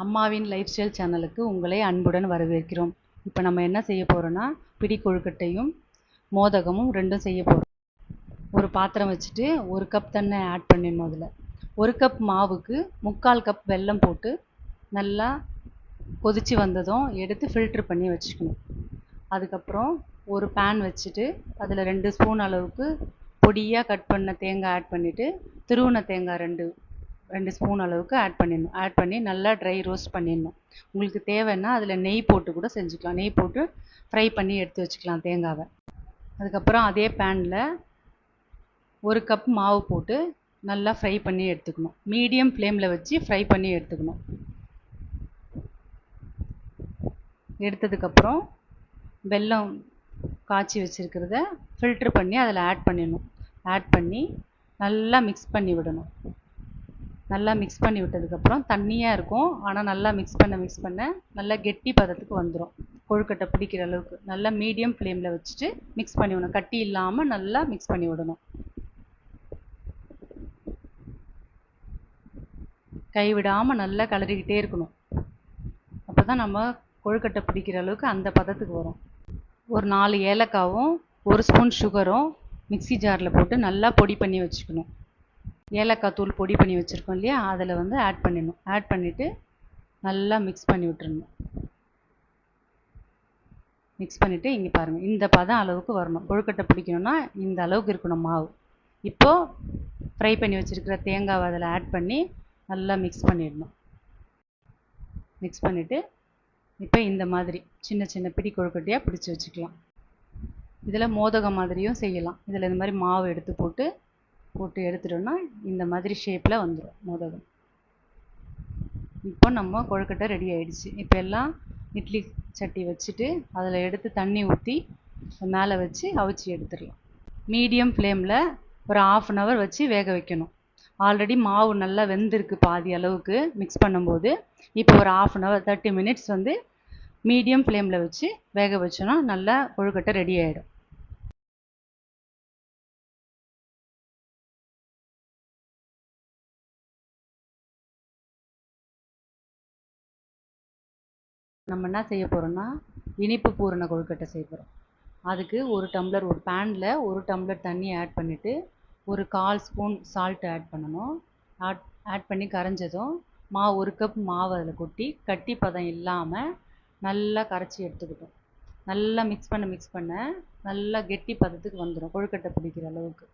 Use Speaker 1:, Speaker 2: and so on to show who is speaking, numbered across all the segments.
Speaker 1: அம்மாவின் life style சேனலுக்கு உங்களை அன்புடன் வரவேற்கிறோம். இப்போ நம்ம என்ன செய்ய போகிறோன்னா, பிடி கொழுக்கட்டையும் மோதகமும் ரெண்டும் செய்ய போகிறோம். ஒரு பாத்திரம் வச்சுட்டு 1 கப் தண்ணி ஆட் பண்ணிடணும். அதில் 1 கப் மாவுக்கு 3/4 கப் வெல்லம் போட்டு நல்லா கொதித்து வந்ததும் எடுத்து ஃபில்ட்ரு பண்ணி வச்சுக்கணும். அதுக்கப்புறம் ஒரு பேன் வச்சுட்டு அதில் 2 ஸ்பூன் அளவுக்கு பொடியாக கட் பண்ண தேங்காய் ஆட் பண்ணிவிட்டு திருவுன தேங்காய் 2 ஸ்பூன் அளவுக்கு ஆட் பண்ணிடணும். ஆட் பண்ணி நல்லா ட்ரை ரோஸ்ட் பண்ணிடணும். உங்களுக்கு தேவைன்னா அதில் நெய் போட்டு கூட செஞ்சுக்கலாம். நெய் போட்டு ஃப்ரை பண்ணி எடுத்து வச்சுக்கலாம் தேங்காவை. அதுக்கப்புறம் அதே பேனில் 1 கப் மாவு போட்டு நல்லா ஃப்ரை பண்ணி எடுத்துக்கணும். மீடியம் ஃப்ளேமில் வச்சு ஃப்ரை பண்ணி எடுத்துக்கணும். எடுத்ததுக்கப்புறம் வெல்லம் காய்ச்சி வச்சுருக்கிறத ஃபில்ட்ரு பண்ணி அதில் ஆட் பண்ணிடணும். ஆட் பண்ணி நல்லா மிக்ஸ் பண்ணி விடணும். நல்லா மிக்ஸ் பண்ணி விட்டதுக்கப்புறம் தண்ணியாக இருக்கும், ஆனால் நல்லா மிக்ஸ் பண்ண நல்லா கெட்டி பதத்துக்கு வந்துடும். கொழுக்கட்டை பிடிக்கிற அளவுக்கு நல்லா மீடியம் ஃப்ளேமில் வச்சுட்டு மிக்ஸ் பண்ணி விடணும். கட்டி இல்லாமல் நல்லா மிக்ஸ் பண்ணி விடணும். கைவிடாமல் நல்லா கிளறிக்கிட்டே இருக்கணும். அப்போ தான் நம்ம கொழுக்கட்டை பிடிக்கிற அளவுக்கு அந்த பதத்துக்கு வரும். ஒரு 4 ஏலக்காவும் 1 ஸ்பூன் சுகரும் மிக்ஸி ஜாரில் போட்டு நல்லா பொடி பண்ணி வச்சுக்கணும். ஏலக்காய் தூள் பொடி பண்ணி வச்சுருக்கோம் இல்லையா, அதில் வந்து ஆட் பண்ணிடணும். ஆட் பண்ணிவிட்டு நல்லா மிக்ஸ் பண்ணி விட்டுறணும். மிக்ஸ் பண்ணிவிட்டு இங்கே பாருங்கள், இந்த பதம் அளவுக்கு வரணும். கொழுக்கட்டை பிடிக்கணும்னா இந்த அளவுக்கு இருக்கணும் மாவு. இப்போது ஃப்ரை பண்ணி வச்சுருக்கிற தேங்காவை அதில் ஆட் பண்ணி நல்லா மிக்ஸ் பண்ணிடணும். மிக்ஸ் பண்ணிவிட்டு இப்போ இந்த மாதிரி சின்ன சின்ன பிடி கொழுக்கட்டையாக பிடிச்சி வச்சுக்கலாம். இதில் மோதகம் மாதிரியும் செய்யலாம். இதில் இந்த மாதிரி மாவு எடுத்து போட்டு எடுத்துட்டோம்னா இந்த மாதிரி ஷேப்பில் வந்துடும் மோதகம். இப்போ நம்ம கொழுக்கட்டை ரெடி ஆகிடுச்சு. இப்போ எல்லாம் இட்லி சட்டி வச்சுட்டு அதில் எடுத்து தண்ணி ஊற்றி மேலே வச்சு அவிச்சி எடுத்துடலாம். மீடியம் ஃப்ளேமில் ஒரு 1/2 hour வச்சு வேக வைக்கணும். ஆல்ரெடி மாவு நல்லா வெந்திருக்கு பாதி அளவுக்கு மிக்ஸ் பண்ணும்போது. இப்போ ஒரு 1/2 hour 30 minutes வந்து மீடியம் ஃப்ளேமில் வச்சு வேக வச்சோன்னா நல்லா கொழுக்கட்டை ரெடி ஆகிடும். நம்ம என்ன செய்ய போகிறோம்னா, இனிப்பு பூரண கொழுக்கட்டை செய்ய போகிறோம். அதுக்கு ஒரு பேனில் 1 டம்ளர் தண்ணி ஆட் பண்ணிவிட்டு ஒரு 1/4 ஸ்பூன் சால்ட் ஆட் பண்ணணும். ஆட் பண்ணி கரைஞ்சதும் 1 கப் மாவு அதில் கொட்டி கட்டி பதம் இல்லாமல் நல்லா கரைச்சி எடுத்துக்கிட்டோம். நல்லா மிக்ஸ் பண்ண நல்லா கெட்டி பதத்துக்கு வந்துடும். கொழுக்கட்டை பிடிக்கிற அளவுக்கு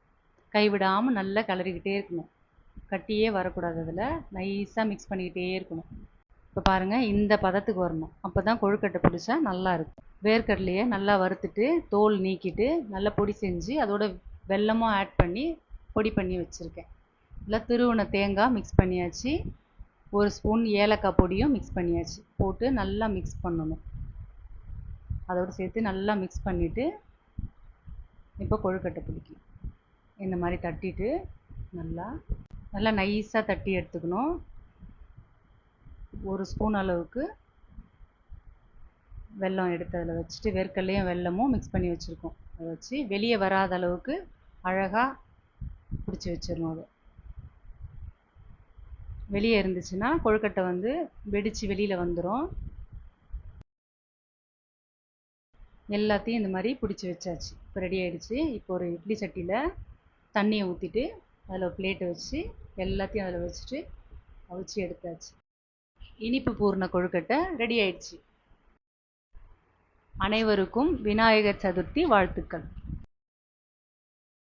Speaker 1: கைவிடாமல் நல்லா கிளறிக்கிட்டே இருக்கணும். கட்டியே வரக்கூடாது. அதில் நைஸாக மிக்ஸ் பண்ணிக்கிட்டே இருக்கணும். இப்போ பாருங்கள், இந்த பதத்துக்கு வரணும். அப்போ தான் கொழுக்கட்டை பிடிச்சா நல்லா இருக்கும். வேர்க்கடலையை நல்லா வறுத்துட்டு தோல் நீக்கிட்டு நல்லா பொடி செஞ்சு அதோட வெல்லமும் ஆட் பண்ணி பொடி பண்ணி வச்சுருக்கேன். இல்லை திருவுன தேங்காய் மிக்ஸ் பண்ணியாச்சு. 1 ஸ்பூன் ஏலக்காய் பொடியும் மிக்ஸ் பண்ணியாச்சு. போட்டு நல்லா மிக்ஸ் பண்ணணும். அதோடு சேர்த்து நல்லா மிக்ஸ் பண்ணிவிட்டு இப்போ கொழுக்கட்டை பிடிக்கும். இந்த மாதிரி தட்டிட்டு நல்லா நைஸாக தட்டி எடுத்துக்கணும். 1 ஸ்பூன் அளவுக்கு வெல்லம் எடுத்து அதில் வச்சுட்டு வேர்க்கடலையும் வெல்லமும் மிக்ஸ் பண்ணி வச்சுருக்கோம். அதை வச்சு வெளியே வராத அளவுக்கு அழகாக பிடிச்சி வச்சிடணும். அதை வெளியே இருந்துச்சுன்னா கொழுக்கட்டை வந்து வெடித்து வெளியில் வந்துடும். எல்லாத்தையும் இந்த மாதிரி பிடிச்சி வச்சாச்சு. இப்போ ரெடி ஆகிடுச்சு. இப்போ ஒரு இட்லி சட்டியில் தண்ணியை ஊற்றிட்டு அதில் ஒரு பிளேட்டை வச்சு எல்லாத்தையும் அதில் வச்சுட்டு அவிச்சு எடுத்தாச்சு. இனிப்பு பூரண கொழுக்கட்டை ரெடி ஆயிடுச்சு. அனைவருக்கும் விநாயகர் சதுர்த்தி வாழ்த்துக்கள்.